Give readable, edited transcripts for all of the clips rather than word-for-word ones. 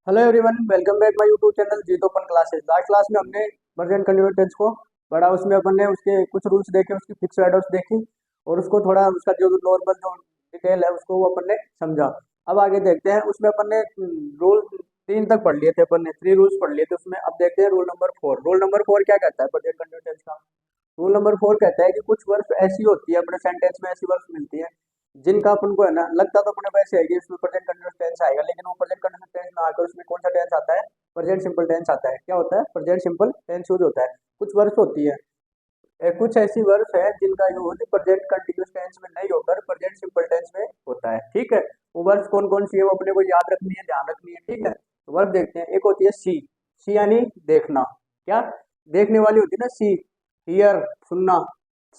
Hello everyone, welcome back my YouTube channel Jeet open classes. Last class में हमने present continuous tense को पढ़ा। उसमें अपन ने उसके कुछ रूल्स देखे, उसकी फिक्स एडवर्ब्स देखी और उसको थोड़ा उसका जो नॉर्मल जो डिटेल है उसको वो अपन ने समझा। अब आगे देखते हैं। उसमें अपन ने रूल 3 तक पढ़ लिए थे, अपन ने 3 रूल्स पढ़ लिए थे उसमें। अब देखते हैं रूल नंबर 4। रूल नंबर 4 क्या कहता है प्रेजेंट कंटिन्यूअस टेंस का? रूल नंबर 4 कहता है कि कुछ वर्ड्स ऐसी होती है अपने सेंटेंस में, ऐसी वर्ड्स मिलती है जिनका अपन को है ना लगता तो अपने वैसे है कि इसमें प्रेजेंट कंटिन्यूअस टेंस आएगा, लेकिन वो प्रेजेंट कंटिन्यूअस टेंस ना आकर उसमें कौन सा टेंस आता है? प्रेजेंट सिंपल टेंस आता है। क्या होता है? प्रेजेंट सिंपल टेंस यूज होता है। कुछ वर्ड्स होती है, कुछ ऐसी वर्ड्स है जिनका यूज प्रेजेंट कंटिन्यूअस टेंस में नहीं होकर प्रेजेंट सिंपल टेंस में होता है। ठीक है, वो वर्ड्स कौन कौन सी है वो अपने को याद रखनी है, ध्यान रखनी है। ठीक है, तो वर्ड देखते हैं। एक होती है सी। सी यानी देखना। क्या? देखने वाली होती है ना सी। हियर सुनना,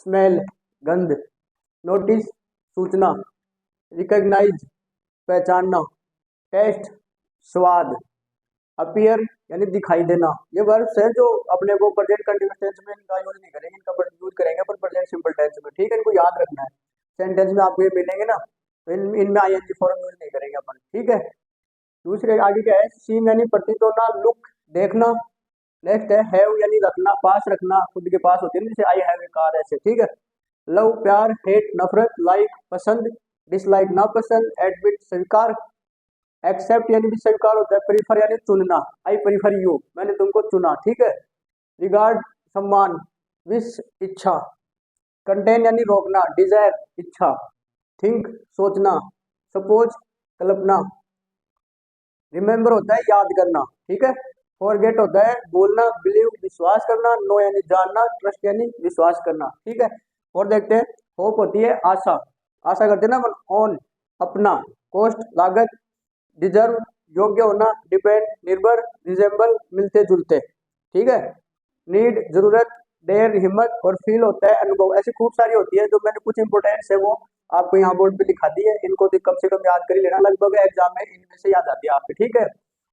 स्मेल गंध, नोटिस सूचना, रिकॉग्नाइज पहचानना, टेस्ट स्वाद, अपीयर यानी दिखाई देना। ये वर्ब्स है जो अपने को प्रेजेंट कंटिन्यूअस टेंस में इनका यूज नहीं करेंगे, इनका यूज करेंगे अपन प्रेजेंट सिंपल टेंस में। ठीक है, इनको याद रखना है। सेंटेंस में आपको ये मिलेंगे ना, तो इनमें आईएनजी फॉर्म यूज नहीं करेंगे अपन। ठीक है, दूसरे आगे क्या है? सीन यानी प्रतीत होना, लुक देखना। नेक्स्ट है हैव यानी रखना, पास रखना, खुद के पास होती है ना, जैसे आई हैव ए कार ऐसे। ठीक है, लव प्यार, हेट नफरत, लाइक पसंद, डिसलाइक नापसंद, एडमिट स्वीकार, एक्सेप्ट यानी भी स्वीकार होता है, प्रीफर यानी चुनना, आई प्रीफर यू मैंने तुमको चुना। ठीक है, रिगार्ड सम्मान, विश इच्छा, कंटेन यानी रोकना, डिजायर इच्छा, थिंक सोचना, सपोज कल्पना, रिमेम्बर होता है याद करना। ठीक है, फॉरगेट होता है बोलना, बिलीव विश्वास करना, नो यानी जानना, ट्रस्ट यानी विश्वास करना। ठीक है, और देखते हैं। होप होती है आशा, आशा करते हैं ना अपन, ऑन अपना, कॉस्ट लागत, डिजर्व योग्य होना, डिपेंड निर्भर, रिजेंबल मिलते जुलते। ठीक है, नीड जरूरत, डेयर हिम्मत, और फील होता है अनुभव। ऐसी खूब सारी होती है जो मैंने कुछ इंपोर्टेंट्स है वो आपको यहाँ बोर्ड पे दिखा दी है। इनको तो कम से कम याद कर ही लेना, लगभग एग्जाम में इनमें से याद आती है आपके। ठीक है,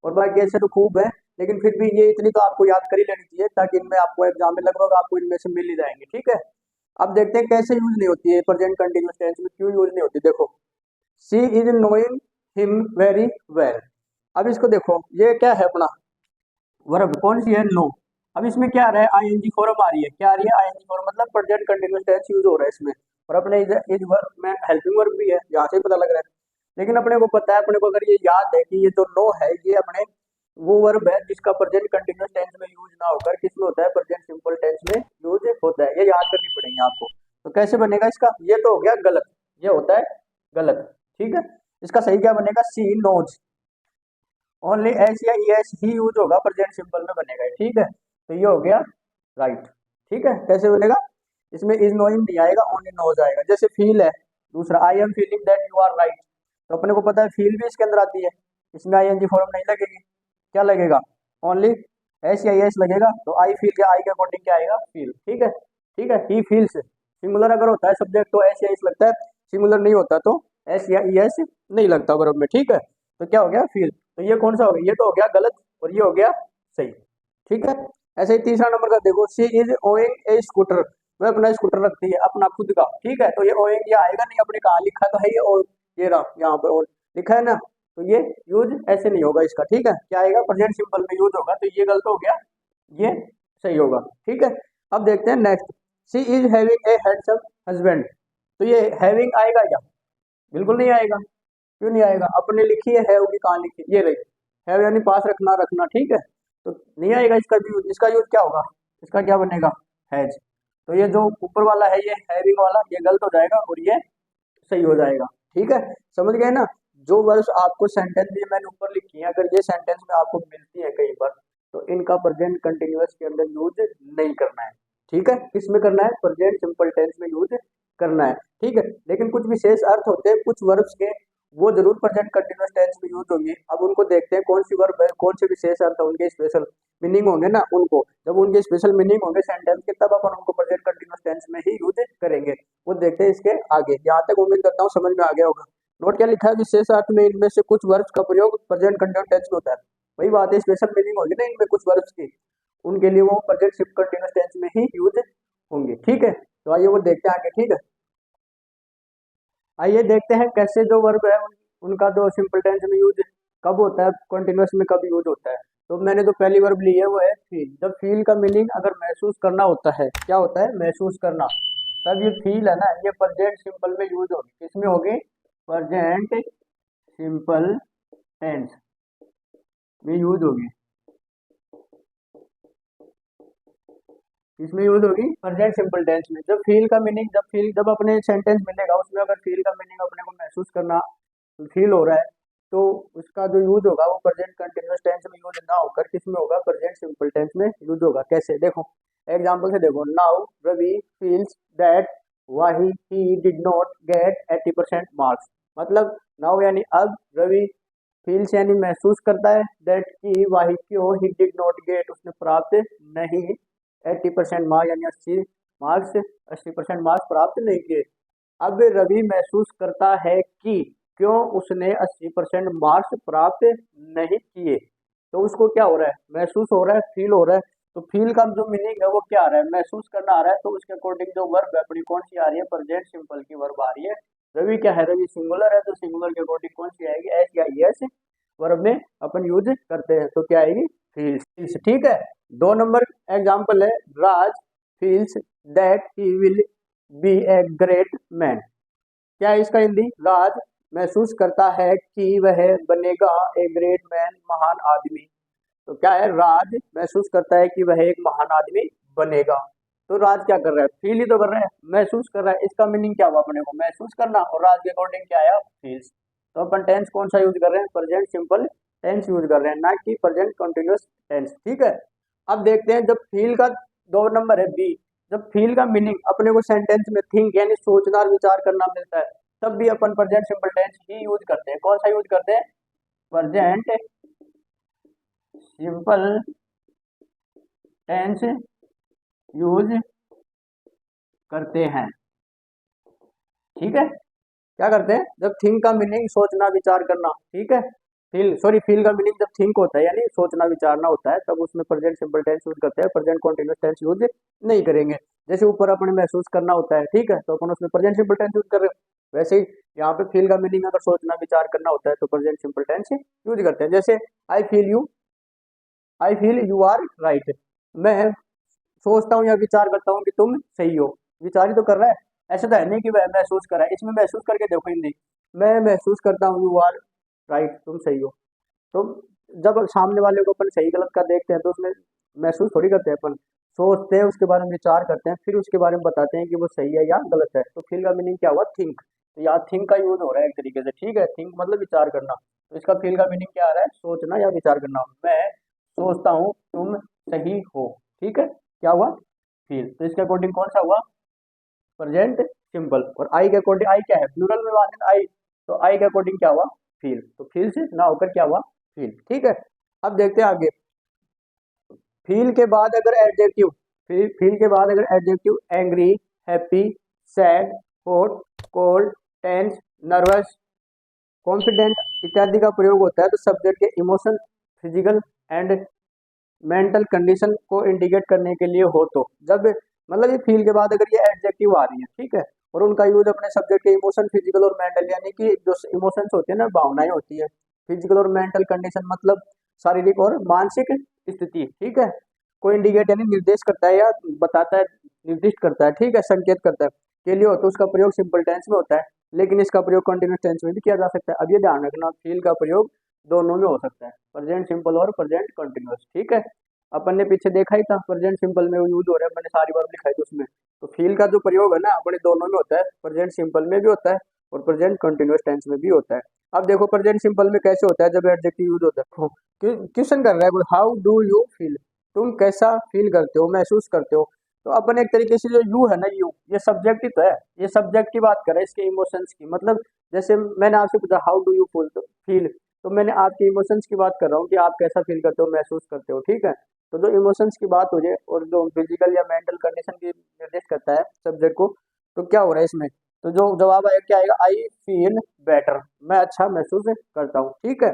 और बाकी ऐसे तो खूब है, लेकिन फिर भी ये इतनी तो आपको याद कर ही लेनी चाहिए, ताकि इनमें आपको एग्जाम में लगभग आपको इनमें से मिल ही जाएंगे। ठीक है, अब देखते हैं कैसे यूज नहीं होती है प्रेजेंट कंटिन्यूअस टेंस में, क्यों यूज नहीं होती। देखो, she is knowing him very well. अब इसको देखो, ये क्या है अपना वर्ब, कौन सी है? नो। अब इसमें क्या आ रहा है? आईएनजी फॉर्म आ रही है। क्या आ रही है? आईएनजी फॉर्म, मतलब प्रेजेंट कंटिन्यूअस टेंस यूज हो रहा है इसमें। और अपने इस वर्ब में हेल्पिंग वर्ब भी है, यहाँ से ही पता लग रहा है। लेकिन अपने को पता है, अपने को अगर ये याद है कि ये जो नो है ये अपने वो वर्ब है जिसका प्रेजेंट कंटिन्यूअस टेंस में यूज ना होकर किसमें होता है? प्रेजेंट सिंपल टेंस में यूज होता है। ये याद करनी पड़ेगी आपको। तो कैसे बनेगा इसका? ये तो हो गया गलत, ये होता है गलत। ठीक है, इसका सही क्या बनेगा? सी नोज, ओनली एस या एस ही यूज होगा, प्रेजेंट सिंपल में बनेगा ये। ठीक है, तो ये हो गया राइट। ठीक है, कैसे बनेगा? इसमें इज नोइंग नहीं आएगा, ओनली नोज आएगा। जैसे फील है दूसरा, I am feeling that you are right, तो अपने को पता है फील भी इसके अंदर आती है, इसमें आईएनजी फॉर्म नहीं लगेगी। क्या लगेगा? ओनली एस या एस लगेगा। तो आई फील के आई के अकॉर्डिंग क्या आएगा? फील। ठीक है, ठीक है, ही फील्स। सिंगुलर अगर होता है सब्जेक्ट तो एस या एस लगता है, सिंगुलर नहीं होता तो एस या ई एस नहीं लगता वर्ब में। ठीक है, तो क्या हो गया? फील। तो ये कौन सा हो गया? ये तो हो गया गलत और ये हो गया सही। ठीक है, ऐसे ही तीसरा नंबर का देखो, she is owing A scooter, वह अपना स्कूटर रखती है, अपना खुद का। ठीक है, तो ये ओइंग ये आएगा नहीं, अपने कहा लिखा तो है ये, और ये रहा यहाँ पर और लिखा है ना, तो ये यूज ऐसे नहीं होगा इसका। ठीक है, क्या आएगा? प्रेजेंट सिंपल में यूज होगा, तो ये गलत हो गया, ये सही होगा। ठीक है, अब देखते हैं next. She is having a handsome husband, तो ये हैविंग आएगा क्या? बिल्कुल नहीं आएगा। क्यों नहीं आएगा? अपने लिखी है हैव की, कहाँ लिखी? ये रही हैव यानी पास रखना, रखना। ठीक है, तो नहीं आएगा इसका भी यूज। इसका यूज क्या होगा? इसका क्या बनेगा? हैज। तो ये जो ऊपर वाला है ये हैविंग वाला, ये गलत हो जाएगा और ये सही हो जाएगा। ठीक है, समझ गए ना? जो वर्ड्स आपको सेंटेंस में मैंने ऊपर लिखी है, अगर ये सेंटेंस में आपको मिलती है कई बार, तो इनका प्रेजेंट कंटिन्यूअस के अंदर यूज नहीं करना है। ठीक है, किसमें करना है? प्रेजेंट सिंपल टेंस में यूज करना है। ठीक है, लेकिन कुछ विशेष अर्थ होते हैं कुछ वर्ब्स के, वो जरूर प्रेजेंट कंटिन्यूअस टेंस में यूज होंगे। अब उनको देखते हैं कौन सी वर्ब है, कौन से विशेष अर्थ है, उनके स्पेशल मीनिंग होंगे ना उनको। जब उनके स्पेशल मीनिंग होंगे सेंटेंस के, तब अपन उनको प्रेजेंट कंटिन्यूअस टेंस में ही यूज करेंगे। वो देखते हैं इसके आगे। यहाँ तक उम्मीद करता हूँ समझ में आ गया होगा। नोट क्या लिखा है? विशेष अर्थ में इनमें से कुछ वर्ब्स का प्रयोग प्रेजेंट कंटिन्यूअस टेंस में होता है। वही बात है, स्पेशल मीनिंग होगी ना इनमें कुछ वर्ब्स की, उनके लिए वो प्रेजेंट कंटिन्यूअस टेंस में ही यूज होंगे। ठीक है, तो आइए वो देखते हैं आगे। ठीक है, आइए देखते हैं कैसे जो वर्ब है उनका जो सिंपल टेंस में यूज कब होता है कंटिन्यूस में, कब यूज होता है। तो मैंने जो पहली वर्ब ली है वो है फील। जब फील का मीनिंग अगर महसूस करना होता है, क्या होता है, महसूस करना, तब ये फील है ना, ये प्रेजेंट सिंपल में यूज होगी। किसमें होगी, प्रेजेंट सिंपल टेंस में यूज होगी। किसमें यूज होगी, प्रेजेंट सिंपल टेंस में। जब फील का मीनिंग, जब अपने सेंटेंस मिलेगा उसमें अगर फील का मीनिंग अपने को महसूस करना, फील हो रहा है, तो उसका जो यूज होगा वो प्रेजेंट कंटिन्यूअस टेंस में यूज ना होकर किस में होगा, प्रेजेंट सिंपल टेंस में यूज होगा। कैसे, देखो एग्जांपल से देखो, नाउ रवि फील्स दैट वाही he did not get 80% marks. मतलब नाउ यानी अब, रवि फील्स यानी महसूस करता है, दैट की वाही क्यों, ही डिड नॉट गेट उसने प्राप्त नहीं 80% मार्क्स यानी 80% मार्क्स प्राप्त नहीं किए। अब रवि महसूस करता है कि क्यों उसने 80% मार्क्स प्राप्त नहीं किए। तो उसको क्या हो रहा है, महसूस हो रहा है, फील हो रहा है। तो फील का जो मीनिंग है वो क्या आ रहा है, महसूस करना आ रहा है। तो उसके अकॉर्डिंग जो वर्ब है अपनी कौन सी आ रही है, प्रेजेंट सिंपल की वर्ब आ रही है। रवि क्या है, रवि सिंगुलर है, तो सिंगुलर के अकॉर्डिंग कौन सी आएगी, एस या यस वर्ब में अपन यूज करते हैं, तो क्या आएगी, फील्स। ठीक है। 2 नंबर एग्जाम्पल है, Raj feels that he will be a great man. क्या है इसका हिंदी, राज महसूस करता है कि वह बनेगा ए ग्रेट मैन, महान आदमी। तो क्या है, राज महसूस करता है कि वह एक महान आदमी बनेगा। तो राज क्या कर रहा है, फील ही तो कर रहा है, महसूस कर रहा है। इसका मीनिंग क्या हुआ अपने को, महसूस करना, और राज के अकॉर्डिंग क्या आया, फील्स। तो अपन टेंस कौन सा यूज कर रहे हैं, प्रेजेंट सिंपल टेंस यूज कर रहे हैं, ना कि प्रेजेंट कंटिन्यूअस टेंस। ठीक है। अब देखते हैं, जब फील का 2 नंबर है बी, जब फील का मीनिंग अपने को सेंटेंस में थिंक यानी सोचना और विचार करना मिलता है, तब भी अपन प्रेजेंट सिंपल टेंस ही यूज करते हैं। कौन सा यूज करते हैं, प्रेजेंट सिंपल टेंस यूज करते हैं। ठीक है। क्या करते हैं, जब थिंक का मीनिंग सोचना विचार करना, ठीक है, फील का मीनिंग जब थिंक होता है यानी सोचना विचारना होता है, तब उसमें प्रेजेंट सिंपल टेंस यूज करते हैं, प्रेजेंट कंटिन्यूअस टेंस यूज नहीं करेंगे। जैसे ऊपर अपने महसूस करना होता है, ठीक है, तो अपन उसमें प्रेजेंट सिंपल टेंस यूज कर रहे हैं। वैसे ही यहाँ पे फील का मीनिंग अगर सोचना विचार करना होता है तो प्रेजेंट सिंपल टेंस यूज करते हैं। जैसे I feel you are right, मैं सोचता हूँ या विचार करता हूँ कि तुम सही हो। विचार ही तो कर रहा है, ऐसा तो है नहीं कि वह महसूस कर रहा है। इसमें महसूस करके देखो हिंदी, मैं महसूस करता हूँ यू आर राइट, तुम सही हो। तो जब सामने वाले को अपन सही गलत का देखते हैं तो उसमें महसूस थोड़ी करते हैं, अपन सोचते हैं, उसके बारे में विचार करते हैं, फिर उसके बारे में बताते हैं कि वो सही है या गलत है। तो फील का मीनिंग क्या हुआ, थिंक। तो यहाँ थिंक का यूज हो रहा है एक तरीके से, ठीक है, थिंक मतलब विचार करना। तो इसका फील का मीनिंग क्या आ रहा है, सोचना या विचार करना। मैं सोचता हूँ तुम सही हो, ठीक है, क्या हुआ, फील। तो इसके अकॉर्डिंग कौन सा हुआ, प्रेजेंट सिंपल। और आई के अकॉर्डिंग, आई क्या है, प्लूरल में बात है ना, आई, तो आई के अकॉर्डिंग क्या हुआ, फील। तो फील से ना होकर क्या हुआ, फील। ठीक है। अब देखते हैं आगे, फील के बाद अगर एडजेक्टिव, फील के बाद अगर adjective angry, happy, sad, hot, cold, tense, nervous, confident इत्यादि का प्रयोग होता है, तो सब्जेक्ट के emotion, physical and mental condition को इंडिकेट करने के लिए हो, तो जब मतलब ये फील के बाद अगर ये एडजेक्टिव आ रही है, ठीक है, और उनका यूज अपने सब्जेक्ट के इमोशन, फिजिकल और मेंटल, यानी कि जो इमोशंस होते हैं ना, भावनाएं होती है, फिजिकल और मेंटल कंडीशन मतलब शारीरिक और मानसिक स्थिति, ठीक है, को इंडिकेट यानी निर्देश करता है या बताता है, निर्दिष्ट करता है, ठीक है, संकेत करता है के लिए हो, तो उसका प्रयोग सिंपल टेंस में होता है। लेकिन इसका प्रयोग कंटिन्यूस टेंस में भी किया जा सकता है। अब ये ध्यान रखना, फील का प्रयोग दोनों में हो सकता है, प्रेजेंट सिंपल और प्रेजेंट कंटिन्यूअस। ठीक है। अपन ने पीछे देखा ही था, प्रेजेंट सिंपल में यूज हो रहा है, मैंने सारी बार लिखा है तो उसमें, तो फील का जो प्रयोग है ना अपने दोनों में होता है, प्रेजेंट सिंपल में भी होता है और प्रेजेंट कंटिन्यूअस टेंस में भी होता है। अब देखो प्रेजेंट सिंपल में कैसे होता है, जब एडजेक्टिव यूज होता है। क्वेश्चन कर रहा है कोई, हाउ डू यू फील, तुम कैसा फील करते हो, महसूस करते हो। तो अपन एक तरीके से जो यू है ना, यू ये सब्जेक्ट ही तो है, ये सब्जेक्ट की बात कर रहा है, इसके इमोशंस की। मतलब जैसे मैंने आपसे पूछा हाउ डू यू फील, तो मैंने आपके इमोशंस की बात कर रहा हूँ कि आप कैसा फील करते हो, महसूस करते हो, ठीक है। तो जो इमोशंस की बात हो जाए और जो फिजिकल या मेंटल कंडीशन की निर्देश करता है सब्जेक्ट को, तो क्या हो रहा है इसमें, तो जो जवाब आएगा क्या आएगा, आई फील बेटर, मैं अच्छा महसूस करता हूँ, ठीक है।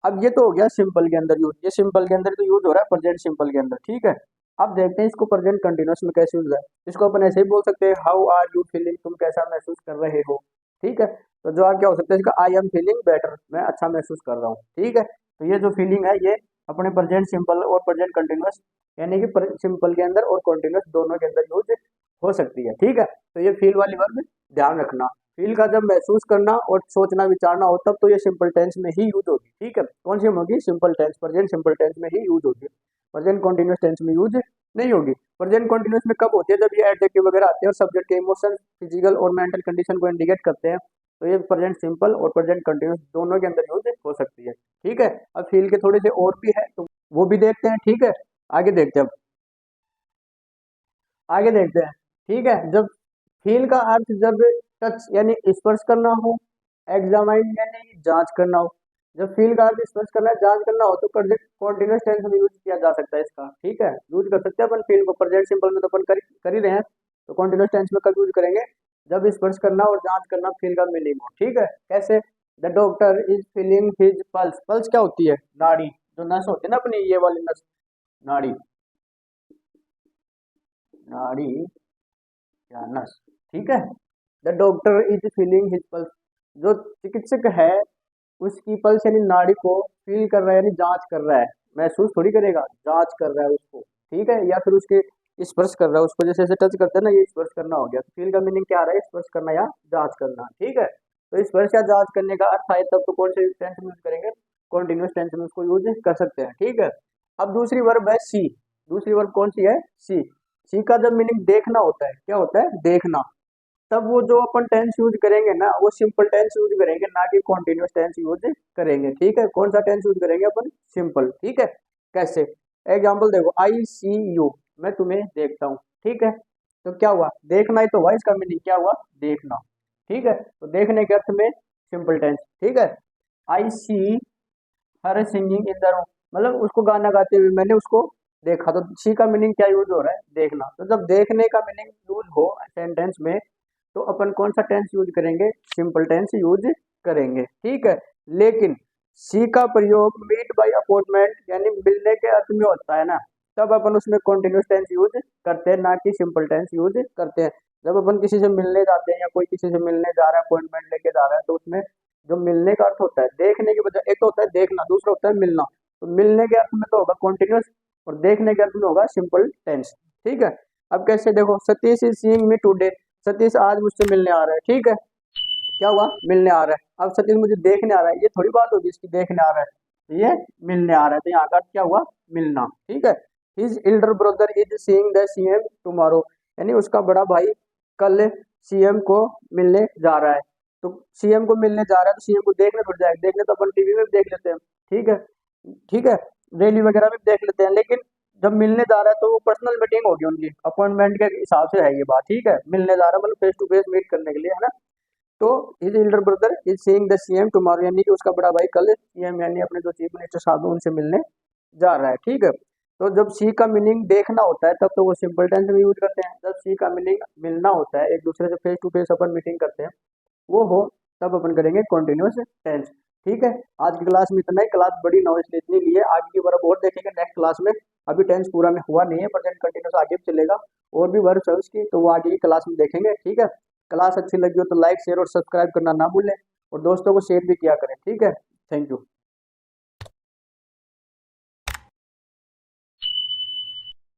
अब ये तो हो गया सिंपल के अंदर यूज, ये सिंपल के अंदर तो यूज हो रहा है प्रेजेंट सिंपल के अंदर, ठीक है। अब देखते हैं इसको प्रेजेंट कंटिन्यूअस में कैसे यूज है। इसको अपन ऐसे ही बोल सकते हैं, हाउ आर यू फीलिंग, तुम कैसा महसूस कर रहे हो, ठीक है। तो जवाब क्या हो सकता है इसका, आई एम फीलिंग बेटर, मैं अच्छा महसूस कर रहा हूँ। ठीक है, तो ये जो फीलिंग है ये अपने प्रेजेंट सिंपल और प्रेजेंट कंटिन्यूअस यानी कि सिंपल के अंदर और कंटिन्यूअस दोनों के अंदर यूज हो सकती है। ठीक है, तो ये फील वाली वर्ब ध्यान रखना। फील का जब महसूस करना और सोचना विचारना हो तब तो ये सिंपल टेंस में ही यूज होगी। ठीक है, कौन सी होगी, simple tense, present simple tense में ही यूज होगी, प्रेजेंट कंटिन्यूअस टेंस में यूज नहीं होगी। प्रेजेंट कंटिन्यूअस में कब होती है, जब ये एडजेक्टिव वगैरह आते हैं और सब्जेक्ट के इमोशन, फिजिकल और मेंटल कंडीशन को इंडिकेट करते हैं, तो ये प्रेजेंट सिंपल और प्रेजेंट कंटिन्यूअस दोनों के अंदर यूज हो सकती है। ठीक है, अब फील के थोड़े से और भी है तो वो भी देखते हैं। ठीक है, आगे देखते हैं, अब आगे देखते हैं। ठीक है, जब फील का अर्थ जब टच यानी स्पर्श करना हो, एग्जामाइन यानी जांच करना हो। जब फील का अर्थ स्पर्श करना है, जांच करना हो तो कंटिन्यूअस टेंस में यूज किया जा सकता है इसका। ठीक है, यूज कर सकते हैं अपन फील को, प्रेजेंट सिंपल में तो अपन कर ही रहे हैं, तो कंटिन्यूअस टेंस में कब यूज करेंगे, जब स्पर्श करना और जांच करना फील का मीनिंग हो। ठीक है, कैसे, the doctor is feeling his pulse. Pulse क्या होती है, नाड़ी, जो नस होती है ना अपनी ये वाली नस, नाड़ी, नाड़ी या नस। ठीक है, the doctor is feeling his pulse, जो चिकित्सक है उसकी पल्स यानी नाड़ी को फील कर रहा है यानी जांच कर रहा है, महसूस थोड़ी करेगा, जांच कर रहा है उसको। ठीक है, या फिर उसके स्पर्श कर रहा है उसको, जैसे ऐसे टच करते हैं ना, ये स्पर्श करना हो गया। तो फील का मीनिंग क्या आ रहा है, स्पर्श करना या जांच करना। ठीक है, तो स्पर्श या जांच करने का अर्थ आए तब तो कौन से टेंस में यूज करेंगे, कॉन्टिन्यूअस टेंस में उसको यूज कर सकते हैं। ठीक है, अब दूसरी वर्ब है सी। दूसरी वर्ब कौन सी है, सी। सी का जब मीनिंग देखना होता है, क्या होता है, देखना, तब वो जो अपन टेंस यूज करेंगे ना वो सिंपल टेंस यूज करेंगे, ना कि कॉन्टिन्यूअस टेंस यूज करेंगे। ठीक है, कौन सा टेंस यूज करेंगे अपन, सिंपल। ठीक है, कैसे, एग्जाम्पल देखो, आई सी यू, मैं तुम्हें देखता हूँ। ठीक है, तो क्या हुआ, देखना ही तो हुआ, इसका मीनिंग क्या हुआ, देखना। ठीक है, तो देखने के अर्थ में सिंपल टेंस। ठीक है, I see her singing in the room, मतलब उसको गाना गाते हुए मैंने उसको देखा, तो सी का मीनिंग क्या यूज हो रहा है, देखना। तो जब देखने का मीनिंग यूज हो सेंटेंस में तो अपन कौन सा टेंस यूज करेंगे, सिंपल टेंस यूज करेंगे। ठीक है, लेकिन सी का प्रयोग मीट बाय अपॉइंटमेंट यानी मिलने के अर्थ में होता है ना, तब अपन उसमें कॉन्टिन्यूस टेंस यूज करते हैं, ना कि सिंपल टेंस यूज करते हैं। जब अपन किसी से मिलने जाते हैं या कोई किसी से मिलने जा रहा है, अपॉइंटमेंट लेके जा रहा है, तो उसमें जो मिलने का अर्थ होता है, देखने के बजाय एक तो होता है देखना, दूसरा होता है मिलना। तो मिलने के अर्थ में तो होगा कॉन्टिन्यूस और देखने के अर्थ में होगा सिंपल टेंस। ठीक है, अब कैसे देखो, Satish is seeing me today, Satish आज मुझसे मिलने आ रहा है। ठीक है, क्या हुआ, मिलने आ रहा है। अब सतीश मुझे देखने आ रहा है, ये थोड़ी बात होगी इसकी, देखने आ रहा है, ये मिलने आ रहा है, तो यहाँ का अर्थ क्या हुआ, मिलना। ठीक है, his Elder brother is seeing the CM tomorrow, यानी उसका बड़ा भाई कल सीएम को मिलने जा रहा है। तो सीएम को मिलने जा रहा है तो सीएम को देखने पड़ जाएगा, देखने तो अपन टीवी में भी देख लेते हैं। ठीक है, ठीक है, रैली वगैरह में भी देख लेते हैं, लेकिन जब मिलने जा रहा है तो वो पर्सनल मीटिंग होगी उनकी, अपॉइंटमेंट के हिसाब से है ये बात। ठीक है, मिलने जा रहा है मतलब फेस टू फेस मीट करने के लिए, है ना। तो his Elder brother is seeing the CM tomorrow, यानी कि उसका बड़ा भाई कल सीएम यानी अपने जो चीफ मिनिस्टर साहब हैं उनसे मिलने जा रहा है। ठीक है, तो जब सी का मीनिंग देखना होता है तब तो वो सिंपल टेंस में यूज करते हैं, जब सी का मीनिंग मिलना होता है, एक दूसरे से फेस टू फेस अपन मीटिंग करते हैं वो हो, तब अपन करेंगे कॉन्टिन्यूस टेंस। ठीक है, आज की क्लास में इतना ही, क्लास बड़ी ना हो इसलिए इतनी लिए, आगे की वर्ब और देखेंगे नेक्स्ट क्लास में। अभी टेंस पूरा नहीं हुआ नहीं है, प्रेजेंट कंटिन्यूस आगे भी चलेगा, और भी वर्ब है उसकी, तो वो आगे की क्लास में देखेंगे। ठीक है, क्लास अच्छी लगी हो तो लाइक शेयर और सब्सक्राइब करना ना भूलें, और दोस्तों को शेयर भी किया करें। ठीक है, थैंक यू।